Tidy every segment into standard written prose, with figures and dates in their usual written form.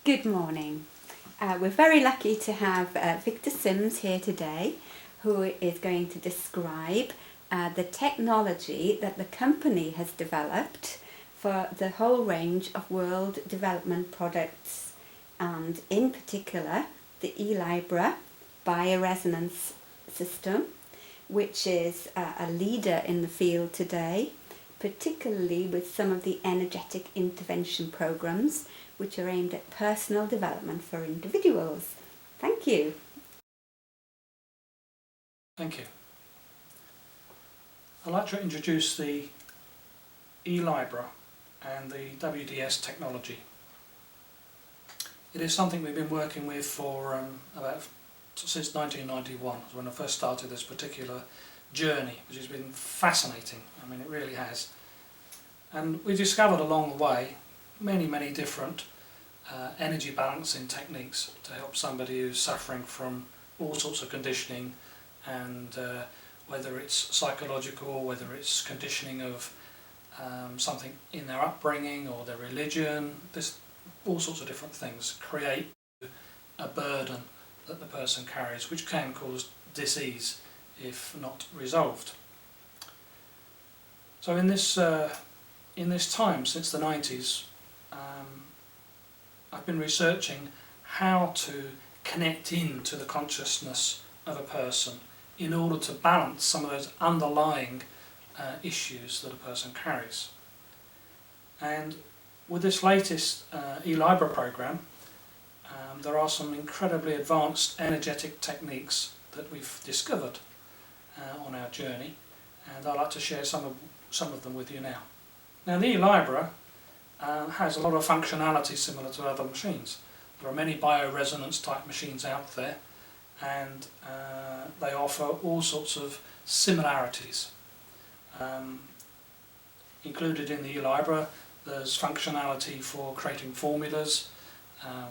Good morning. We're very lucky to have Victor Sims here today, who is going to describe the technology that the company has developed for the whole range of world development products, and in particular the e-Lybra bioresonance system, which is a leader in the field today, particularly with some of the energetic intervention programs which are aimed at personal development for individuals. Thank you. Thank you. I'd like to introduce the e-Lybra and the WDS technology. It is something we've been working with for since 1991, when I first started this particular journey, which has been fascinating. I mean, it really has. And we discovered along the way many different energy balancing techniques to help somebody who's suffering from all sorts of conditioning, and whether it's psychological, whether it's conditioning of something in their upbringing or their religion, there's all sorts of different things create a burden that the person carries, which can cause disease if not resolved. So in this time, since the 90s, I've been researching how to connect into the consciousness of a person in order to balance some of those underlying issues that a person carries. And with this latest e-Lybra program, there are some incredibly advanced energetic techniques that we've discovered on our journey, and I'd like to share some of them with you now. Now, the e-Lybra has a lot of functionality similar to other machines. There are many bioresonance type machines out there, and they offer all sorts of similarities. Included in the e-Lybra, there's functionality for creating formulas,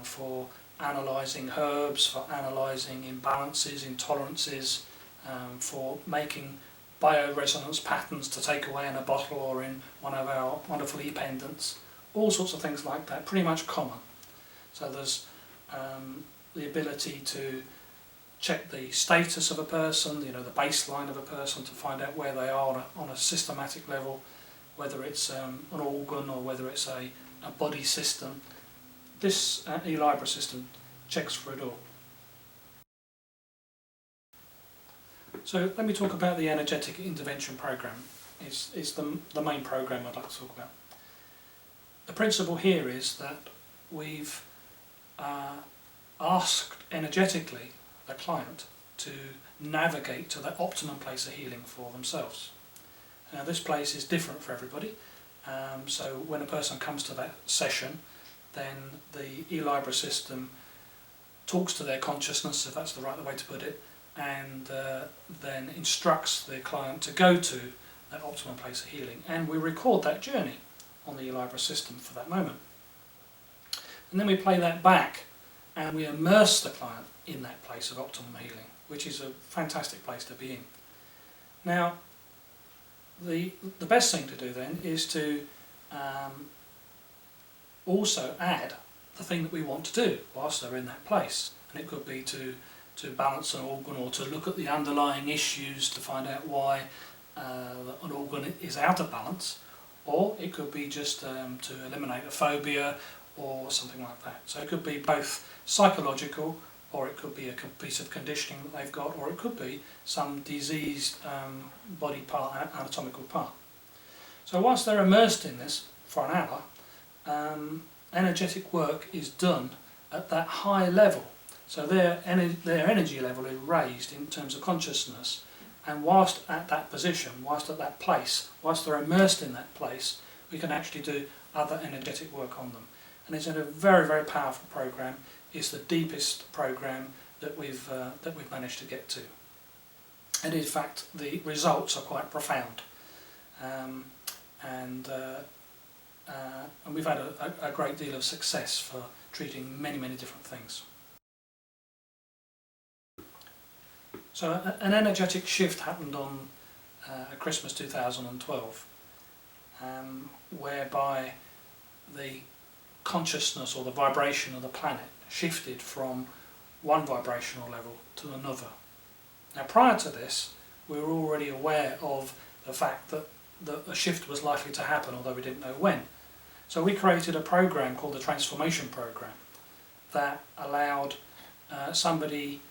for analysing herbs, for analysing imbalances, intolerances, for making bioresonance patterns to take away in a bottle or in one of our wonderful e-Pendants, all sorts of things like that, pretty much common. So there's the ability to check the status of a person, the baseline of a person, to find out where they are on a systematic level, whether it's an organ or whether it's a body system. This e-Lybra system checks for it all. So let me talk about the energetic intervention program. It's the main program I'd like to talk about. The principle here is that we've asked energetically the client to navigate to the optimum place of healing for themselves. Now, this place is different for everybody, so when a person comes to that session, then the e-Lybra system talks to their consciousness, if that's the right way to put it, and then instructs the client to go to that optimum place of healing, and we record that journey on the e-Lybra system for that moment. And then we play that back and we immerse the client in that place of optimum healing, which is a fantastic place to be in. Now, the best thing to do then is to also add the thing that we want to do whilst they're in that place. And it could be to balance an organ, or to look at the underlying issues to find out why an organ is out of balance, or it could be just to eliminate a phobia or something like that. So it could be both psychological, or it could be a piece of conditioning that they've got, or it could be some diseased body part, anatomical part. So whilst they're immersed in this for an hour, energetic work is done at that high level. So their energy level is raised in terms of consciousness, and whilst at that position, whilst at that place, whilst they're immersed in that place, we can actually do other energetic work on them. And it's a very powerful program. It's the deepest program that we've managed to get to. And in fact, the results are quite profound. And we've had a great deal of success for treating many different things. So an energetic shift happened on Christmas 2012, whereby the consciousness or the vibration of the planet shifted from one vibrational level to another. Now prior to this, we were already aware of the fact that a shift was likely to happen, although we didn't know when. So we created a program called the Transformation Program that allowed somebody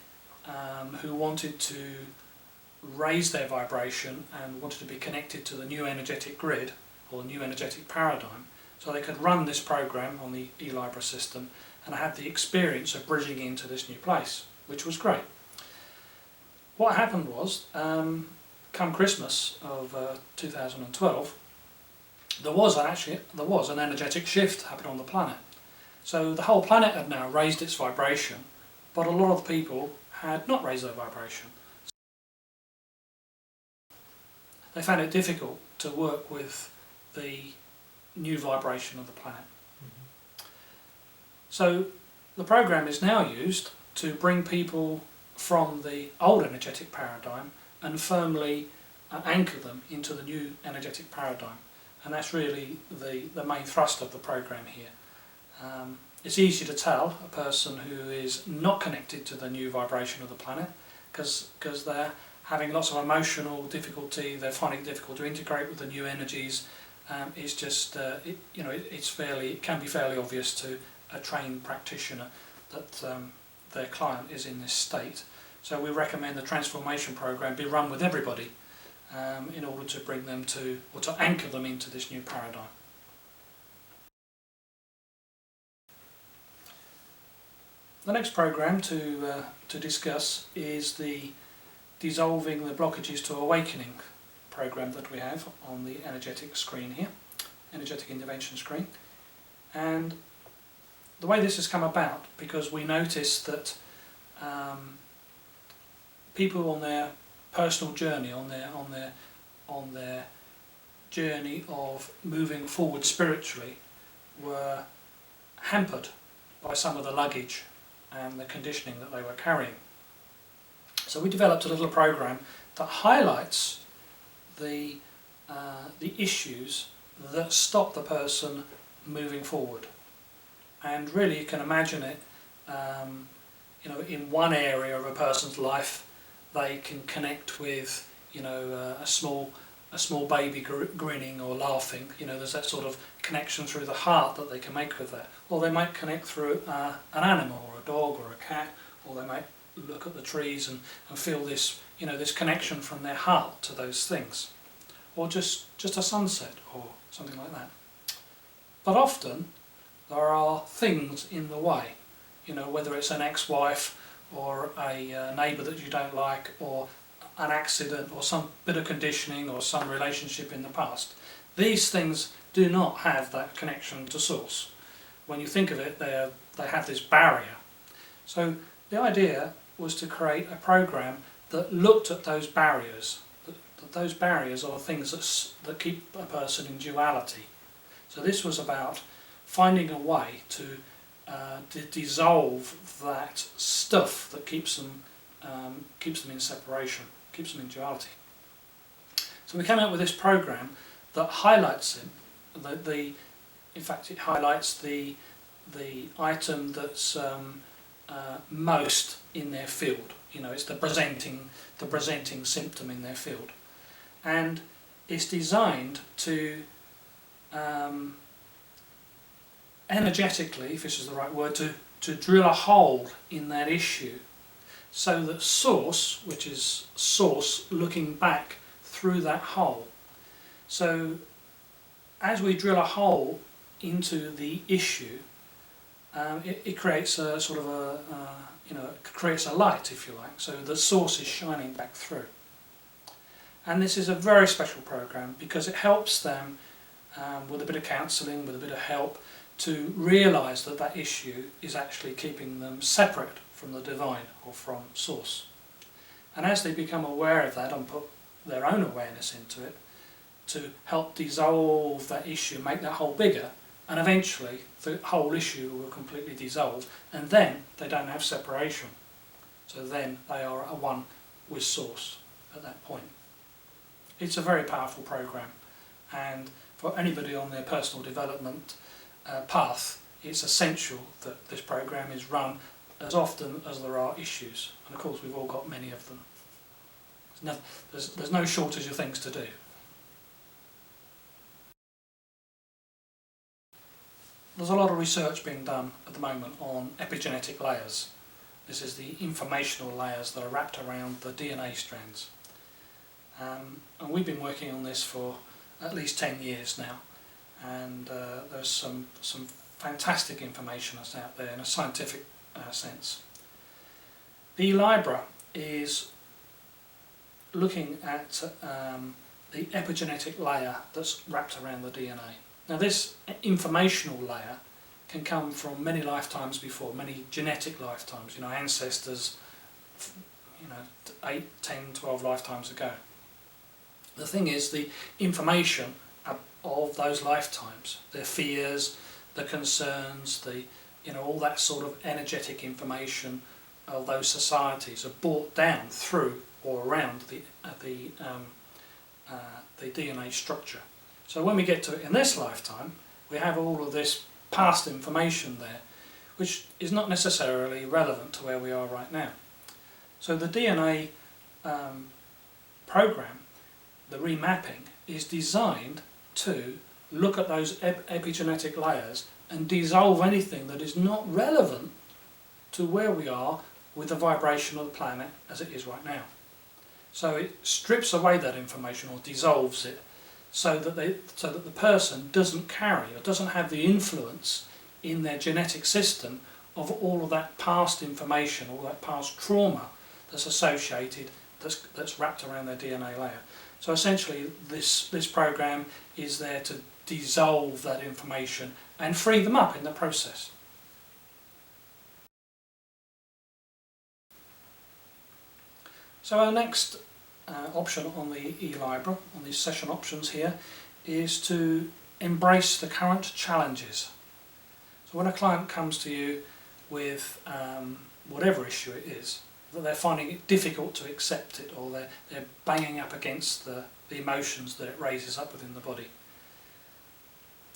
who wanted to raise their vibration and wanted to be connected to the new energetic grid or new energetic paradigm, so they could run this program on the e-Lybra system and have the experience of bridging into this new place, which was great. What happened was, come Christmas of 2012, there was an energetic shift happening on the planet. So the whole planet had now raised its vibration, but a lot of people had not raised their vibration. They found it difficult to work with the new vibration of the planet. Mm-hmm. So the program is now used to bring people from the old energetic paradigm and firmly anchor them into the new energetic paradigm. And that's really the main thrust of the program here. It's easy to tell a person who is not connected to the new vibration of the planet because they're having lots of emotional difficulty, they're finding it difficult to integrate with the new energies. It's just, it can be fairly obvious to a trained practitioner that their client is in this state. So we recommend the transformation program be run with everybody in order to bring them to, or to anchor them into this new paradigm. The next program to discuss is the Dissolving the Blockages to Awakening program that we have on the energetic screen here, energetic intervention screen. And the way this has come about, because we noticed that people on their personal journey, on their journey of moving forward spiritually, were hampered by some of the luggage and the conditioning that they were carrying. So we developed a little program that highlights the issues that stop the person moving forward. And really you can imagine it, in one area of a person's life they can connect with, a small baby grinning or laughing. There's that sort of connection through the heart that they can make with that. Or they might connect through an animal, or a dog, or a cat, or they might look at the trees and feel this, this connection from their heart to those things. Or just a sunset, or something like that. But often there are things in the way, whether it's an ex-wife, or a neighbour that you don't like, or an accident, or some bit of conditioning, or some relationship in the past. These things do not have that connection to source. When you think of it, they have this barrier. So the idea was to create a program that looked at those barriers. That those barriers are things that keep a person in duality. So this was about finding a way to dissolve that stuff that keeps them in separation, keeps them in duality. So we came up with this program that highlights it. In fact, it highlights the item that's most in their field. It's the presenting symptom in their field, and it's designed to energetically, if this is the right word, to drill a hole in that issue, so that source, which is source looking back through that hole. So as we drill a hole into the issue, it creates a sort of creates a light, if you like, so the source is shining back through. And this is a very special program because it helps them with a bit of counselling, with a bit of help, to realise that issue is actually keeping them separate from the divine or from source. And as they become aware of that and put their own awareness into it, to help dissolve that issue, make that hole bigger, and eventually the whole issue will completely dissolve, and then they don't have separation. So then they are at one with source at that point. It's a very powerful program, and for anybody on their personal development path, it's essential that this program is run as often as there are issues, and of course we've all got many of them. There's no shortage of things to do. There's a lot of research being done at the moment on epigenetic layers. This is the informational layers that are wrapped around the DNA strands. And we've been working on this for at least 10 years now, and there's some fantastic information that's out there in a scientific sense. The e-Lybra is looking at the epigenetic layer that's wrapped around the DNA. Now this informational layer can come from many lifetimes before, many genetic lifetimes, ancestors, 8, 10, 12 lifetimes ago. The thing is, the information of those lifetimes, their fears, the concerns, all that sort of energetic information of those societies are brought down through or around the DNA structure. So when we get to it in this lifetime, we have all of this past information there, which is not necessarily relevant to where we are right now. So the DNA program, the remapping, is designed to look at those epigenetic layers and dissolve anything that is not relevant to where we are with the vibration of the planet as it is right now. So it strips away that information or dissolves it so that the person doesn't carry or doesn't have the influence in their genetic system of all of that past information, all that past trauma that's associated, that's wrapped around their DNA layer. So essentially this program is there to dissolve that information and free them up in the process. So our next option on the e-Lybra, on these session options here, is to embrace the current challenges. So when a client comes to you with whatever issue it is, that they're finding it difficult to accept it, or they're banging up against the emotions that it raises up within the body,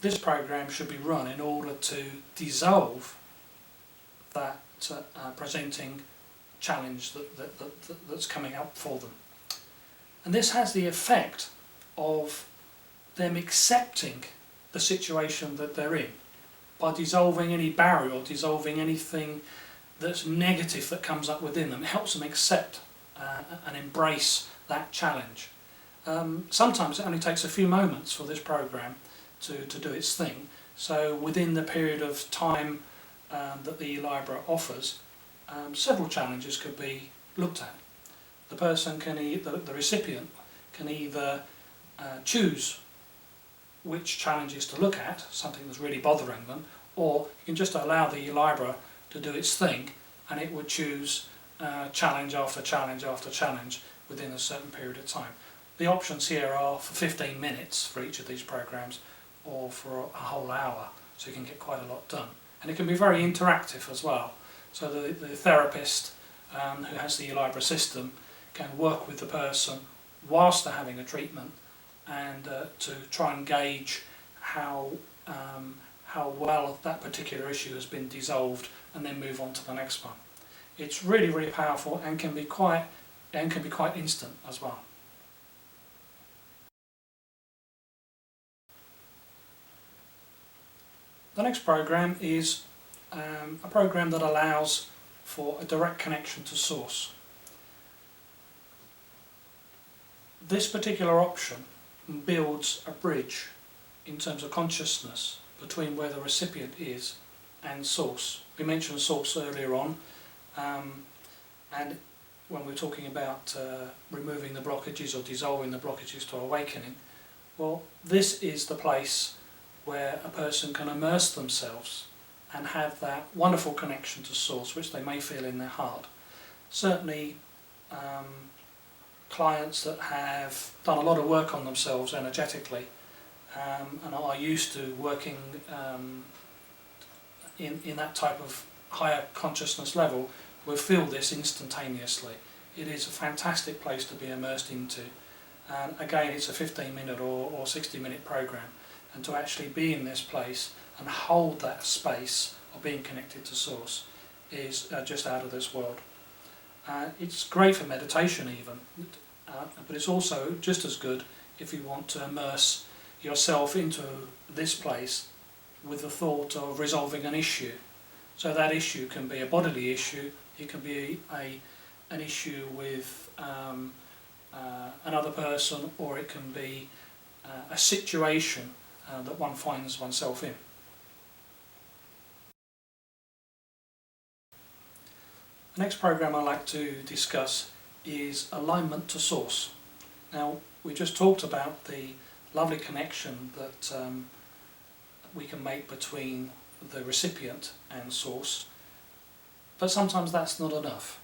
this program should be run in order to dissolve that presenting challenge that's coming up for them. And this has the effect of them accepting the situation that they're in by dissolving any barrier or dissolving anything that's negative that comes up within them. It helps them accept and embrace that challenge. Sometimes it only takes a few moments for this program to do its thing. So within the period of time that the e-Lybra offers, several challenges could be looked at. The person the recipient can either choose which challenges to look at, something that's really bothering them, or you can just allow the e-Lybra to do its thing, and it would choose challenge after challenge after challenge within a certain period of time. The options here are for 15 minutes for each of these programs, or for a whole hour, so you can get quite a lot done. And it can be very interactive as well, so the therapist who has the e-Lybra system can work with the person whilst they're having a treatment, and to try and gauge how well that particular issue has been dissolved, and then move on to the next one. It's really, really powerful and can be quite instant as well. The next program is a program that allows for a direct connection to source. This particular option builds a bridge in terms of consciousness between where the recipient is and source. We mentioned source earlier on, and when we're talking about removing the blockages or dissolving the blockages to awakening, well, this is the place where a person can immerse themselves and have that wonderful connection to source, which they may feel in their heart. Certainly clients that have done a lot of work on themselves energetically and are used to working in that type of higher consciousness level will feel this instantaneously. It is a fantastic place to be immersed into, and again it's a 15-minute or 60-minute program, and to actually be in this place and hold that space of being connected to Source is just out of this world. It's great for meditation even, but it's also just as good if you want to immerse yourself into this place with the thought of resolving an issue. So that issue can be a bodily issue, it can be an issue with another person, or it can be a situation that one finds oneself in. The next program I'd like to discuss is alignment to Source. Now, we just talked about the lovely connection that we can make between the recipient and Source, but sometimes that's not enough.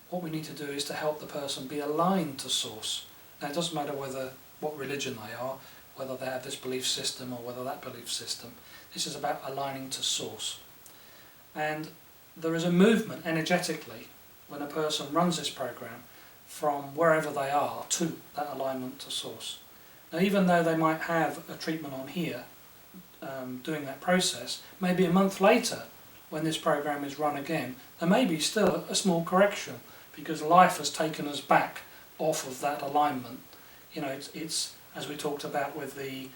What we need to do is to help the person be aligned to Source. Now, it doesn't matter what religion they are, whether they have this belief system or whether that belief system. This is about aligning to Source. And there is a movement energetically when a person runs this program from wherever they are to that alignment to Source. Now, even though they might have a treatment on here doing that process, maybe a month later when this program is run again, there may be still a small correction because life has taken us back off of that alignment. You know, it's as we talked about with the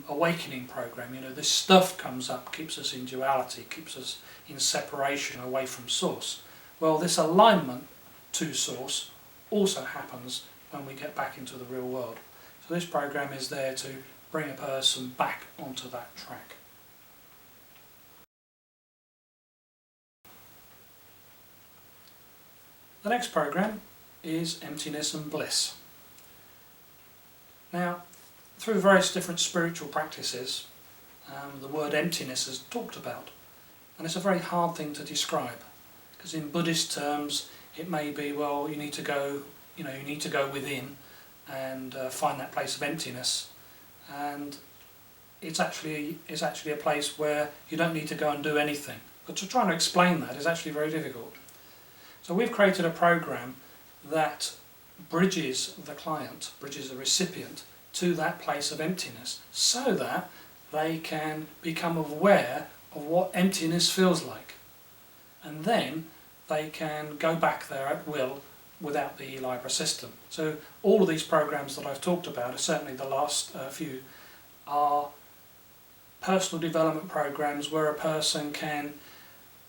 awakening program, you know, this stuff comes up, keeps us in duality, keeps us in separation away from Source. Well, this alignment to Source also happens when we get back into the real world. So this program is there to bring a person back onto that track. The next program is Emptiness and Bliss. Now, through various different spiritual practices, the word emptiness is talked about, and it's a very hard thing to describe, because in Buddhist terms it may be, well, you need to go within and find that place of emptiness, and it's actually a place where you don't need to go and do anything. But to try and explain that is actually very difficult. So we've created a program that bridges the client, bridges the recipient to that place of emptiness, so that they can become aware of what emptiness feels like, and then they can go back there at will without the e-Lybra system. So all of these programs that I've talked about, certainly the last few, are personal development programs where a person can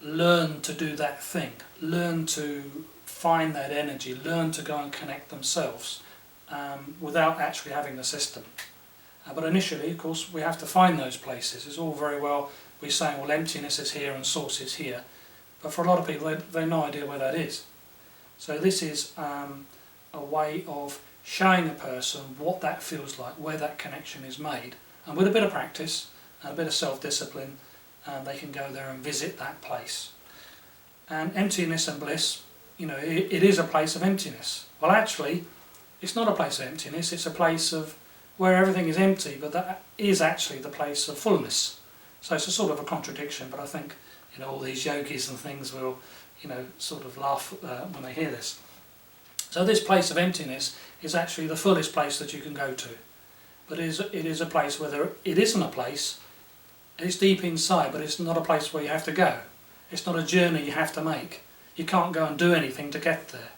learn to do that thing, learn to find that energy, learn to go and connect themselves without actually having the system. But initially, of course, we have to find those places. It's all very well we're saying, well, emptiness is here and Source is here, but for a lot of people they have no idea where that is. So this is a way of showing a person what that feels like, where that connection is made, and with a bit of practice and a bit of self-discipline, they can go there and visit that place. And emptiness and bliss, you know, it is a place of emptiness. Well, actually, it's not a place of emptiness, it's a place of where everything is empty, but that is actually the place of fullness. So it's a sort of a contradiction, but I think, you know, all these yogis and things will, you know, sort of laugh when they hear this. So this place of emptiness is actually the fullest place that you can go to. But it is a place where it isn't a place, it's deep inside, but it's not a place where you have to go. It's not a journey you have to make. You can't go and do anything to get there.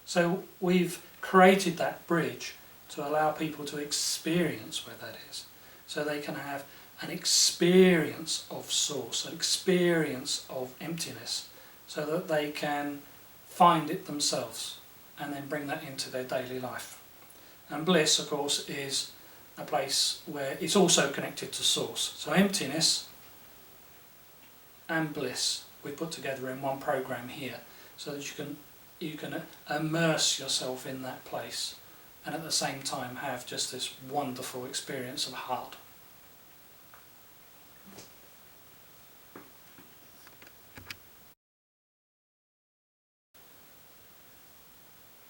So we've created that bridge to allow people to experience where that is. So they can have an experience of Source, an experience of emptiness, so that they can find it themselves and then bring that into their daily life. And bliss, of course, is a place where it's also connected to Source. So emptiness and bliss we put together in one program here, so that you can immerse yourself in that place and at the same time have just this wonderful experience of heart.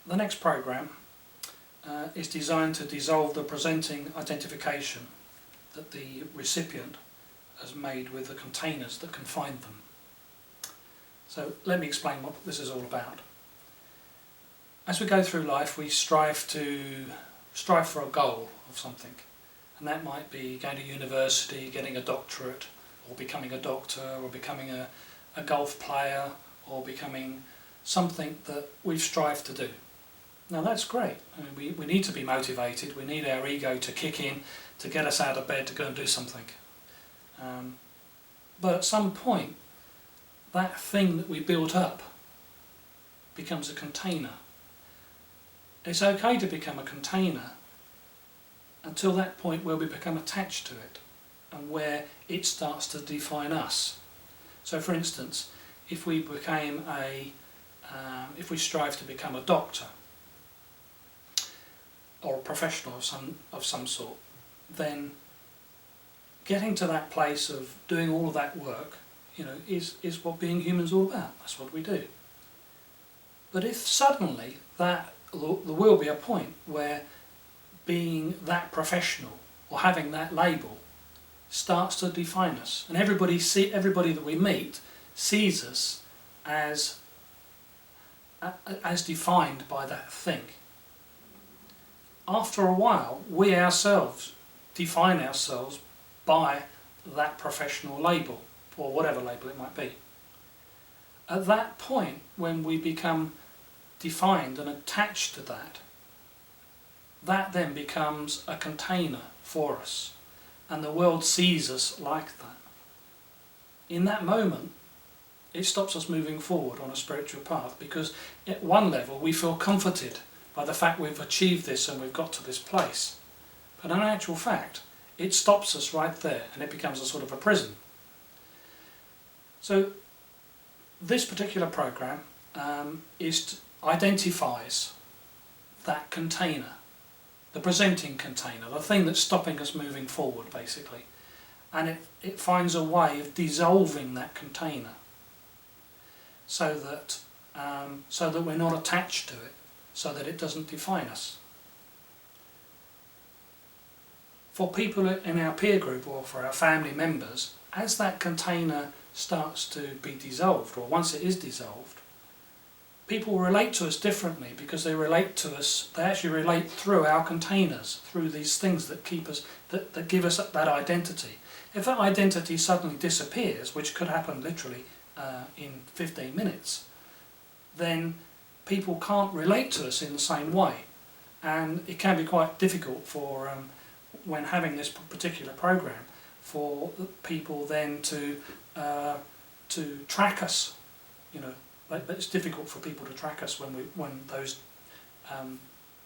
The next program is designed to dissolve the presenting identification that the recipient has made with the containers that confine them. So let me explain what this is all about. As we go through life, we strive for a goal of something, and that might be going to university, getting a doctorate, or becoming a doctor, or becoming a golf player, or becoming something that we've strived to do. Now that's great. I mean, we need to be motivated, we need our ego to kick in to get us out of bed to go and do something. But at some point, that thing that we built up becomes a container. It's okay to become a container until that point where we become attached to it and where it starts to define us. So for instance, if we strive to become a doctor or a professional of some sort, then getting to that place of doing all of that work, is what being human is all about. That's what we do. But if suddenly there will be a point where being that professional or having that label starts to define us, and everybody that we meet sees us as defined by that thing. After a while, we ourselves define ourselves by that professional label, or whatever label it might be. At that point, when we become defined and attached to that then becomes a container for us, and the world sees us like that. In that moment, it stops us moving forward on a spiritual path, because at one level we feel comforted by the fact we've achieved this and we've got to this place. But in actual fact, it stops us right there, and it becomes a sort of a prison. So this particular program identifies that container, the presenting container, the thing that's stopping us moving forward basically, and it finds a way of dissolving that container so that we're not attached to it, so that it doesn't define us. For people in our peer group or for our family members, as that container starts to be dissolved, or once it is dissolved, people relate to us differently, because they actually relate through our containers, through these things that keep us, that give us that identity. If that identity suddenly disappears, which could happen literally in 15 minutes, then people can't relate to us in the same way, and it can be quite difficult for when having this particular program, for people then to track us. It's difficult for people to track us when those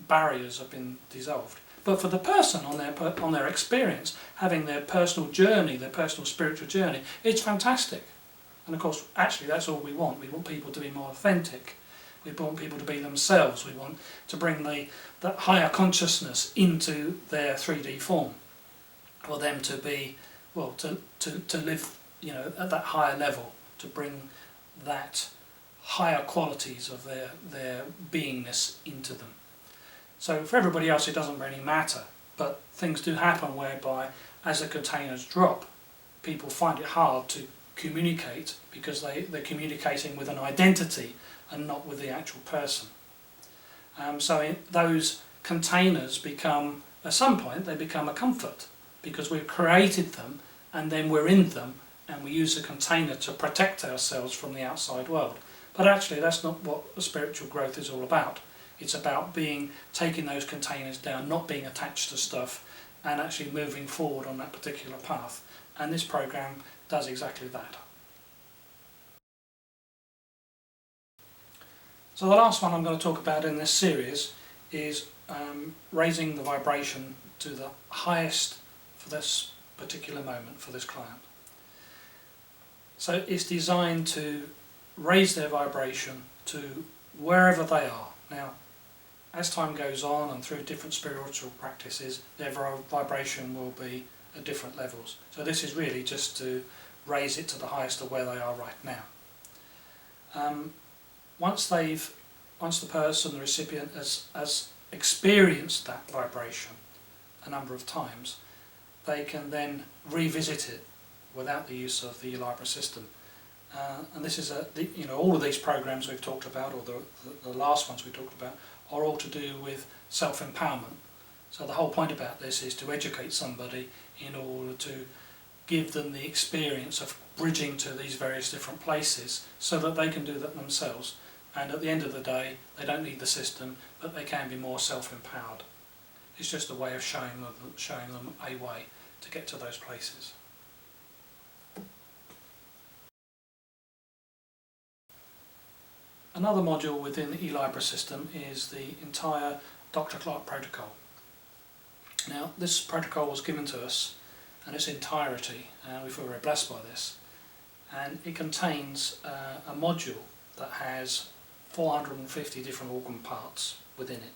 barriers have been dissolved. But for the person on their experience, having their personal journey, their personal spiritual journey, it's fantastic. And of course, actually, that's all we want. We want people to be more authentic. We want people to be themselves. We want to bring that higher consciousness into their 3D form, for them to be, to live, at that higher level, to bring that higher qualities of their beingness into them. So for everybody else, it doesn't really matter, but things do happen whereby, as the containers drop, people find it hard to communicate, because they're communicating with an identity and not with the actual person. So those containers become, at some point, they become a comfort, because we've created them and then we're in them, and we use the container to protect ourselves from the outside world. But actually, that's not what the spiritual growth is all about. It's about taking those containers down, not being attached to stuff, and actually moving forward on that particular path. And this program does exactly that. So the last one I'm going to talk about in this series is raising the vibration to the highest for this particular moment for this client. So it's designed to raise their vibration to wherever they are. Now, as time goes on and through different spiritual practices, their vibration will be at different levels. So this is really just to raise it to the highest of where they are right now. Once the person, the recipient, has experienced that vibration a number of times, they can then revisit it without the use of the e-Lybra system. And this is all of these programs we've talked about, or the last ones we talked about, are all to do with self-empowerment. So the whole point about this is to educate somebody in order to give them the experience of bridging to these various different places so that they can do that themselves, and at the end of the day they don't need the system, but they can be more self-empowered. It's just a way of showing them a way to get to those places. Another module within the e-Lybra system is the entire Dr. Clark protocol. Now, this protocol was given to us in its entirety, and we feel very blessed by this, and it contains a module that has 450 different organ parts within it,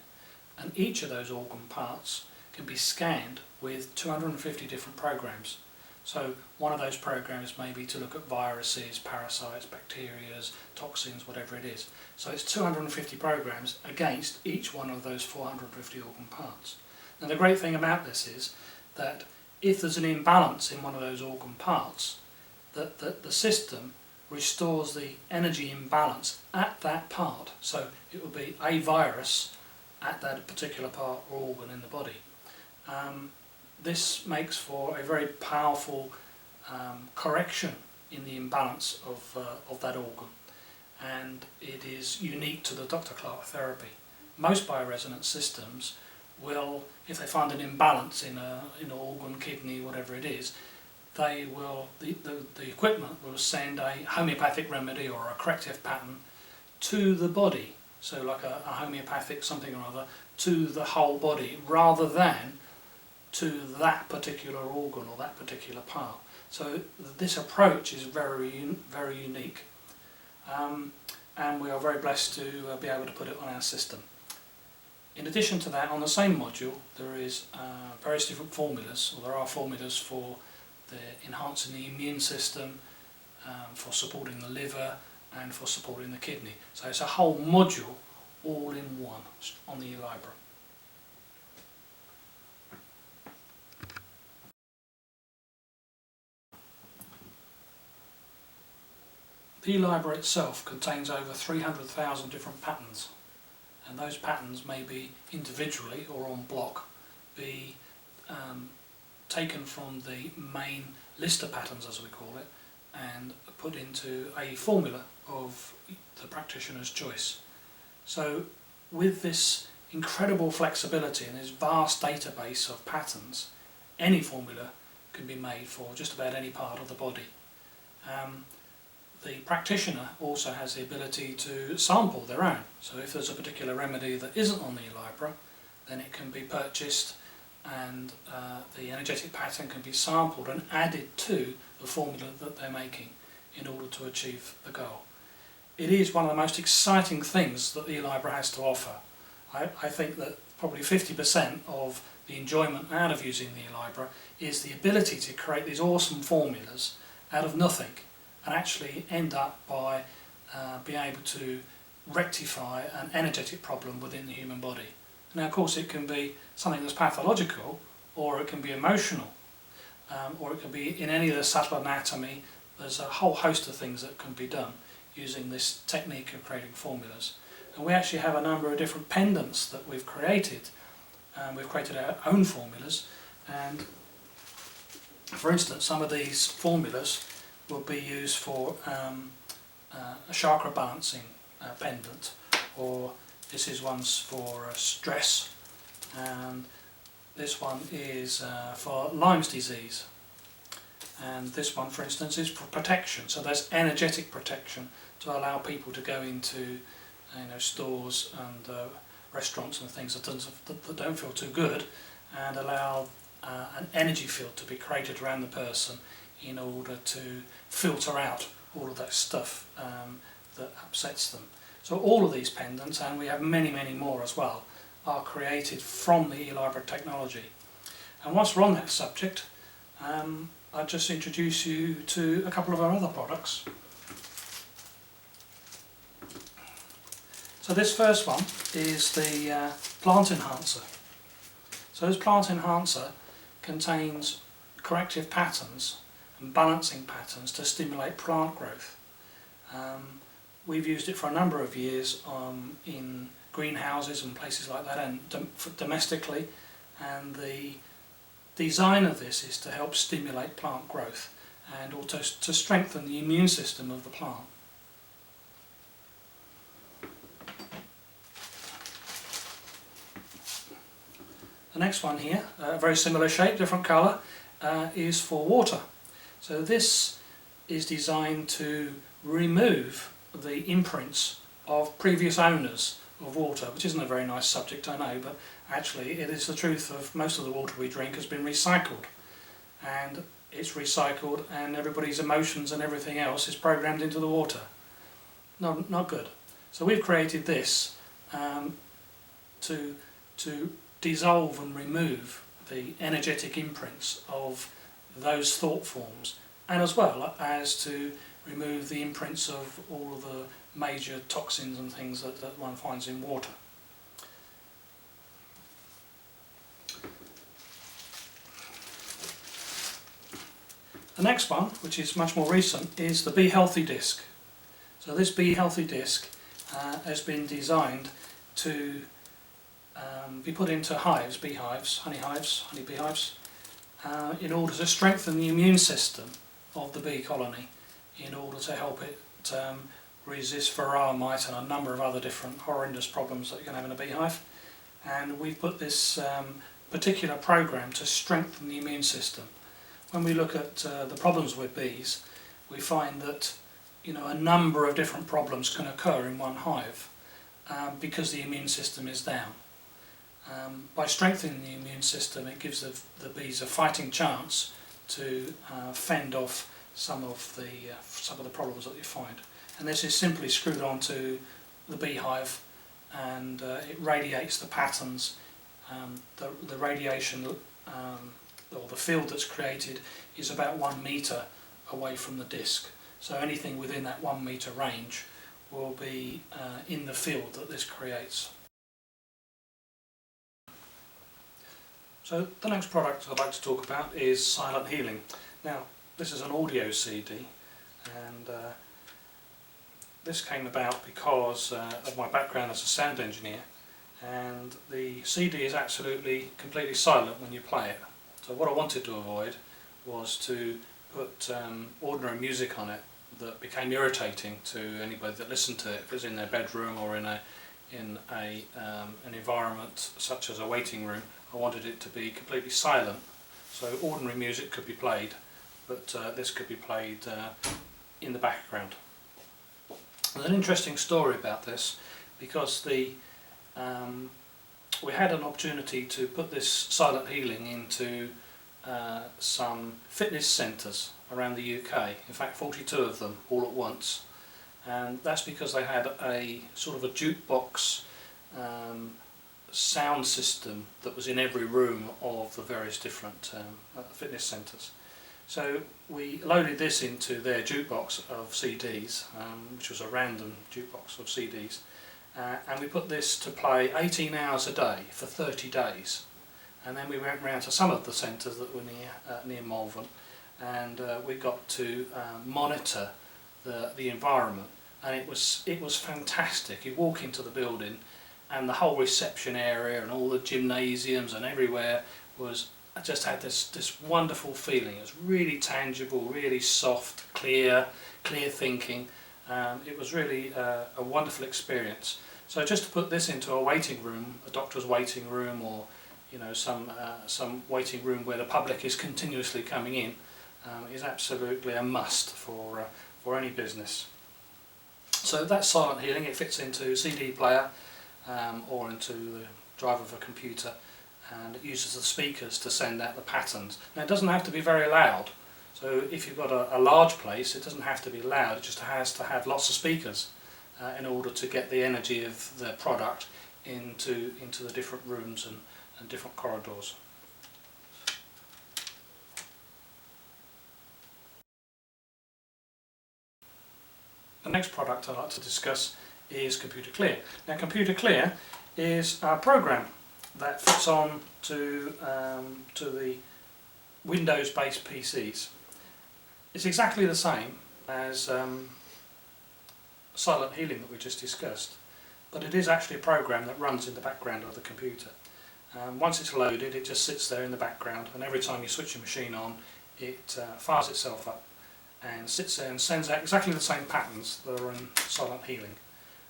and each of those organ parts can be scanned with 250 different programs. So one of those programs may be to look at viruses, parasites, bacteria, toxins, whatever it is. So it's 250 programs against each one of those 450 organ parts. Now the great thing about this is that if there's an imbalance in one of those organ parts, that the system restores the energy imbalance at that part. So it will be a virus at that particular part or organ in the body. This makes for a very powerful correction in the imbalance of that organ, and it is unique to the Dr. Clark therapy. Most bioresonance systems will, if they find an imbalance in an organ, kidney, whatever it is, they will, the equipment will send a homeopathic remedy or a corrective pattern to the body, so like a homeopathic something or other, to the whole body, rather than to that particular organ or that particular part. So this approach is very unique, and we are very blessed to be able to put it on our system. In addition to that, on the same module there is various different formulas, or there are formulas for enhancing the immune system, for supporting the liver, and for supporting the kidney. So it's a whole module all in one on the e-Lybra. The e-Lybra itself contains over 300,000 different patterns, and those patterns may be individually or en bloc be taken from the main list of patterns, as we call it, and put into a formula of the practitioner's choice. So with this incredible flexibility and this vast database of patterns, any formula can be made for just about any part of the body. The practitioner also has the ability to sample their own. So if there's a particular remedy that isn't on the e-Lybra, then it can be purchased, and the energetic pattern can be sampled and added to the formula that they're making in order to achieve the goal. It is one of the most exciting things that the e-Lybra has to offer. I think that probably 50% of the enjoyment out of using the e-Lybra is the ability to create these awesome formulas out of nothing, and actually end up by being able to rectify an energetic problem within the human body. Now of course it can be something that's pathological, or it can be emotional, or it can be in any of the subtle anatomy. There's a whole host of things that can be done using this technique of creating formulas. And we actually have a number of different pendants that we've created. We've created our own formulas, and for instance some of these formulas will be used for a chakra balancing pendant, or this is one's for stress, and this one is for Lyme's disease, and this one for instance is for protection. So there's energetic protection to allow people to go into stores and restaurants and things that don't feel too good, and allow an energy field to be created around the person in order to filter out all of that stuff that upsets them. So all of these pendants, and we have many more as well, are created from the e-Lybra technology. And whilst we're on that subject, I'll just introduce you to a couple of our other products. So this first one is the plant enhancer. So this plant enhancer contains corrective patterns and balancing patterns to stimulate plant growth. We've used it for a number of years in greenhouses and places like that, and domestically, and the design of this is to help stimulate plant growth and also to strengthen the immune system of the plant. The next one here, a very similar shape, different colour, is for water. So this is designed to remove the imprints of previous owners of water, which isn't a very nice subject, I know, but actually it is the truth of most of the water we drink has been recycled. And it's recycled and everybody's emotions and everything else is programmed into the water. Not good. So we've created this to dissolve and remove the energetic imprints of those thought forms, and as well as to remove the imprints of all of the major toxins and things that one finds in water. The next one, which is much more recent, is the Be Healthy disc. So this Be Healthy disc has been designed to be put into hives, beehives, honey beehives, in order to strengthen the immune system of the bee colony, in order to help it resist varroa mite and a number of other different horrendous problems that you can have in a beehive. And we've put this particular program to strengthen the immune system. When we look at the problems with bees, we find that a number of different problems can occur in one hive because the immune system is down. By strengthening the immune system, it gives the bees a fighting chance to fend off some of the problems that you find. And this is simply screwed onto the beehive, and it radiates the patterns. The radiation or the field that's created is about 1 metre away from the disc. So anything within that 1 metre range will be in the field that this creates. So the next product I'd like to talk about is Silent Healing. Now, this is an audio CD, and this came about because of my background as a sound engineer, and the CD is absolutely completely silent when you play it. So what I wanted to avoid was to put ordinary music on it that became irritating to anybody that listened to it, if it was in their bedroom or in an environment such as a waiting room. I wanted it to be completely silent, so ordinary music could be played, but this could be played in the background. There's an interesting story about this, because we had an opportunity to put this Silent Healing into some fitness centres around the UK, in fact 42 of them all at once, and that's because they had a sort of a jukebox sound system that was in every room of the various different fitness centres. So we loaded this into their jukebox of CDs, which was a random jukebox of CDs, and we put this to play 18 hours a day for 30 days. And then we went round to some of the centres that were near Malvern, and we got to monitor the environment, and it was fantastic. You walk into the building, and the whole reception area and all the gymnasiums and everywhere I just had this wonderful feeling. It was really tangible, really soft, clear thinking. It was really a wonderful experience. So just to put this into a waiting room, a doctor's waiting room, or some waiting room where the public is continuously coming in, is absolutely a must for any business. So that's Silent Healing. It fits into CD player or into the drive of a computer, and it uses the speakers to send out the patterns. Now, it doesn't have to be very loud, so if you've got a large place, it doesn't have to be loud, it just has to have lots of speakers in order to get the energy of the product into the different rooms and different corridors. The next product I'd like to discuss is Computer Clear. Now, Computer Clear is a program that fits on to the Windows-based PCs. It's exactly the same as Silent Healing that we just discussed, but it is actually a program that runs in the background of the computer. Once it's loaded, it just sits there in the background, and every time you switch your machine on, it fires itself up and sits there and sends out exactly the same patterns that are in silent healing.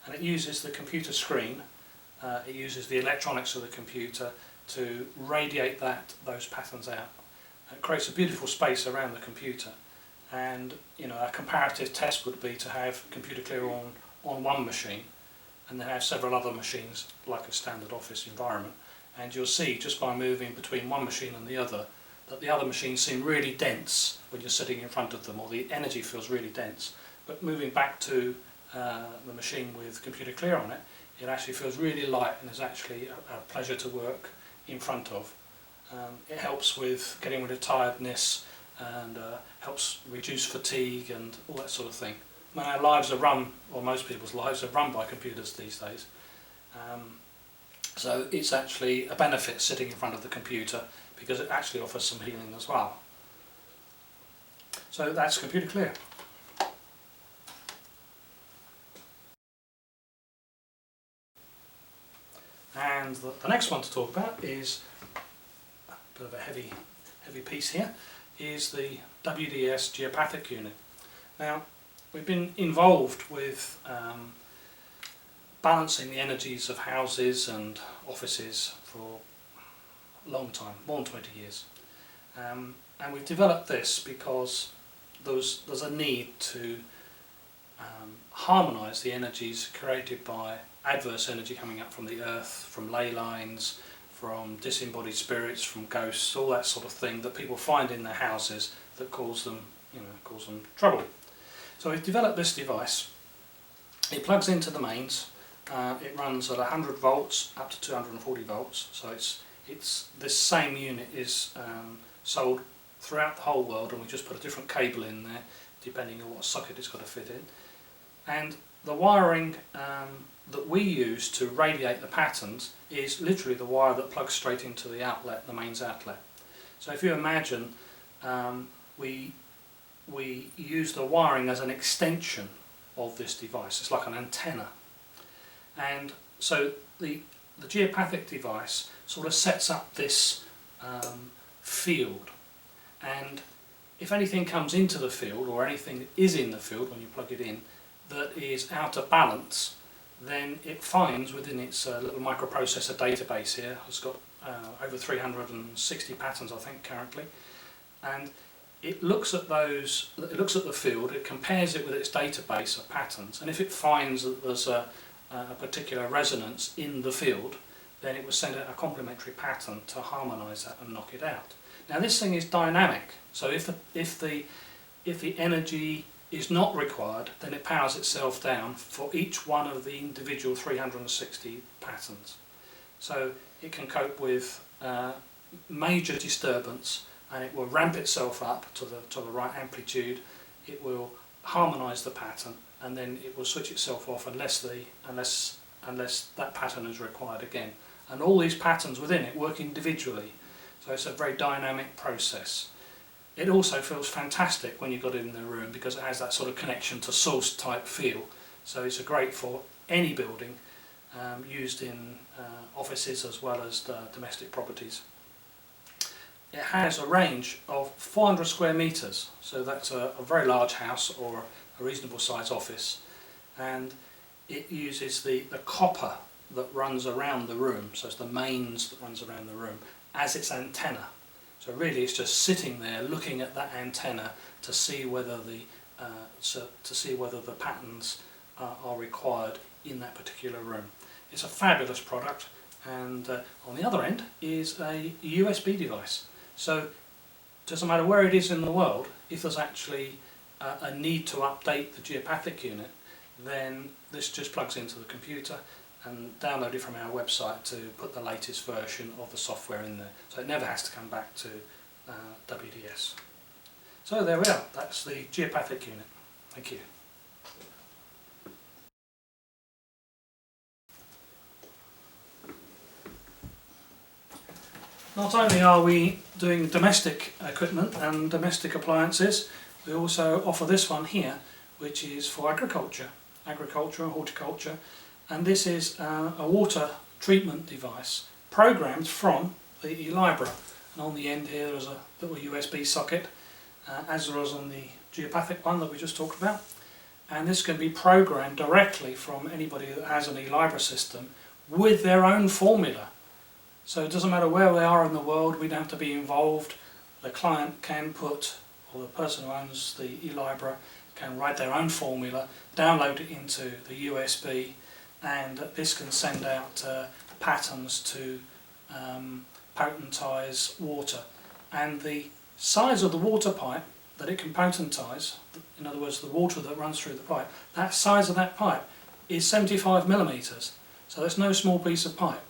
And it uses the computer screen, it uses the electronics of the computer to radiate those patterns out. It creates a beautiful space around the computer, and a comparative test would be to have computer clear on one machine and then have several other machines like a standard office environment, and you'll see just by moving between one machine and the other that the other machines seem really dense when you're sitting in front of them, or the energy feels really dense, but moving back to the machine with computer clear on it, it actually feels really light and is actually a pleasure to work in front of. It helps with getting rid of tiredness and helps reduce fatigue and all that sort of thing. When our lives are run, or most people's lives are run by computers these days, so it's actually a benefit sitting in front of the computer because it actually offers some healing as well. So that's computer clear. And the next one to talk about is a bit of a heavy piece here, is the WDS Geopathic unit. Now, we've been involved with balancing the energies of houses and offices for a long time, more than 20 years. And we've developed this because there's a need to harmonise the energies created by adverse energy coming up from the earth, from ley lines, from disembodied spirits, from ghosts, all that sort of thing that people find in their houses that cause them trouble. So we've developed this device. It plugs into the mains. It runs at 100 volts up to 240 volts. So it's this same unit is sold throughout the whole world, and we just put a different cable in there depending on what socket it's got to fit in. And the wiring that we use to radiate the patterns is literally the wire that plugs straight into the outlet, the mains outlet. So if you imagine, we use the wiring as an extension of this device. It's like an antenna. And so the Geopathic device sort of sets up this field, and if anything comes into the field, or anything is in the field when you plug it in, that is out of balance, then it finds within its little microprocessor database here, it's got over 360 patterns I think currently, and it looks at those, it looks at the field, it compares it with its database of patterns, and if it finds that there's a particular resonance in the field, then it will send out a complementary pattern to harmonise that and knock it out. Now this thing is dynamic, so if the energy is not required, then it powers itself down for each one of the individual 360 patterns. So it can cope with major disturbance, and it will ramp itself up to the right amplitude. It will harmonise the pattern, and then it will switch itself off unless that pattern is required again. And all these patterns within it work individually, so it's a very dynamic process. It also feels fantastic when you've got it in the room because it has that sort of connection to source type feel. So it's great for any building, used in offices as well as domestic properties. It has a range of 400 square metres, so that's a very large house or a reasonable size office, and it uses the copper that runs around the room, so it's the mains that runs around the room, as its antenna. So really it's just sitting there looking at that antenna to see whether the patterns are required in that particular room. It's a fabulous product, and on the other end is a USB device. So it doesn't matter where it is in the world, if there's actually a need to update the Geopathic unit, then this just plugs into the computer and download it from our website to put the latest version of the software in there. So it never has to come back to WDS. So there we are, that's the Geopathic unit. Thank you. Not only are we doing domestic equipment and domestic appliances, we also offer this one here, which is for agriculture and horticulture. And this is a water treatment device programmed from the e-Lybra. And on the end here there's a little USB socket, as there was on the Geopathic one that we just talked about. And this can be programmed directly from anybody that has an e-Lybra system with their own formula. So it doesn't matter where they are in the world, we don't have to be involved. The client can put, or the person who owns the e-Lybra can write their own formula, download it into the USB, and this can send out patterns to potentize water. And the size of the water pipe that it can potentize, in other words the water that runs through the pipe, that size of that pipe is 75 millimeters. So that's no small piece of pipe.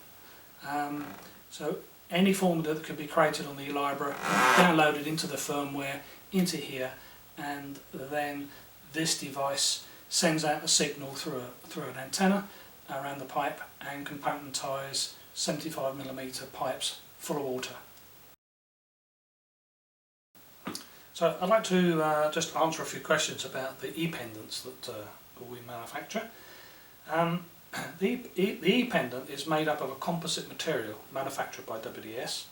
So any formula that can be created on the e-Lybra, downloaded into the firmware, into here, and then this device sends out a signal through an antenna around the pipe and can potentize 75 millimeter pipes full of water. So I'd like to just answer a few questions about the e-pendants that we manufacture. The e-Pendant is made up of a composite material manufactured by WDS.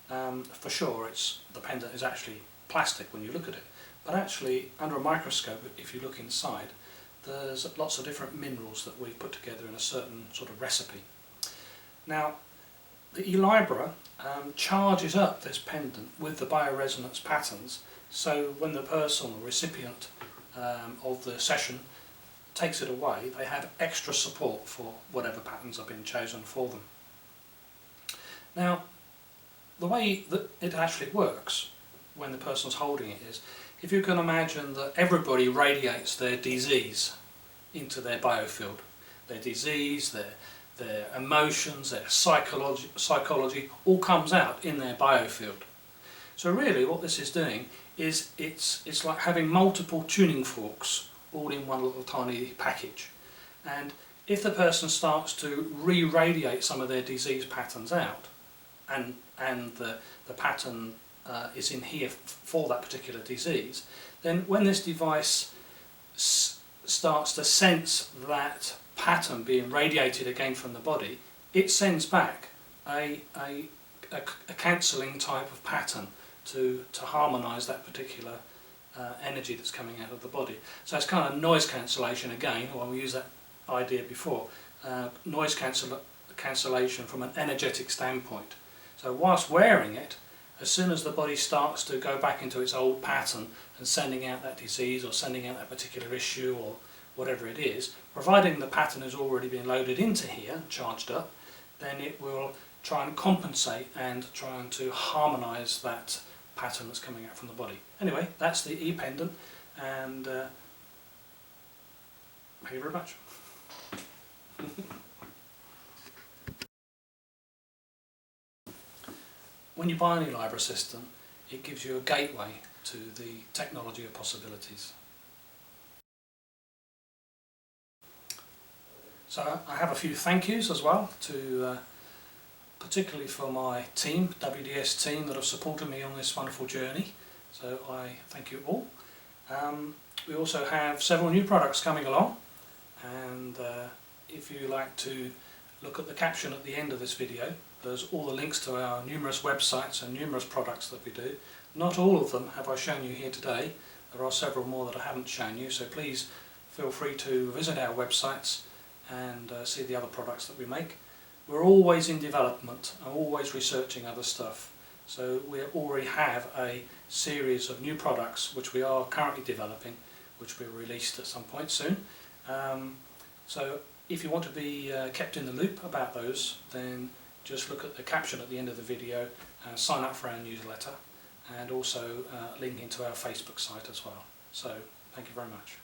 For sure, the pendant is actually plastic when you look at it, but actually under a microscope, if you look inside, there's lots of different minerals that we've put together in a certain sort of recipe. Now, the e-Lybra charges up this pendant with the bioresonance patterns, so when the person or recipient of the session takes it away, they have extra support for whatever patterns have been chosen for them. Now, the way that it actually works when the person's holding it is, if you can imagine that everybody radiates their disease into their biofield, their disease, their emotions, their psychology all comes out in their biofield. So really what this is doing is it's like having multiple tuning forks all in one little tiny package. And if the person starts to re-radiate some of their disease patterns out, and the pattern is in here for that particular disease, then when this device starts to sense that pattern being radiated again from the body, it sends back a cancelling type of pattern to harmonise that particular energy that's coming out of the body. So it's kind of noise cancellation again, or we used that idea before, noise cancellation from an energetic standpoint. So whilst wearing it, as soon as the body starts to go back into its old pattern and sending out that disease or sending out that particular issue or whatever it is, providing the pattern has already been loaded into here, charged up, then it will try and compensate and try to harmonise that pattern that's coming out from the body. Anyway, that's the e-Pendant, and thank you very much. When you buy an e-Lybra system, it gives you a gateway to the technology of possibilities. So I have a few thank yous as well, to particularly for my team, WDS team, that have supported me on this wonderful journey. So I thank you all. We also have several new products coming along, and if you like to look at the caption at the end of this video, there's all the links to our numerous websites and numerous products that we do. Not all of them have I shown you here today. There are several more that I haven't shown you, so please feel free to visit our websites and see the other products that we make. We're always in development and always researching other stuff. So we already have a series of new products which we are currently developing, which will be released at some point soon. So if you want to be kept in the loop about those, then just look at the caption at the end of the video and sign up for our newsletter, and also link into our Facebook site as well. So thank you very much.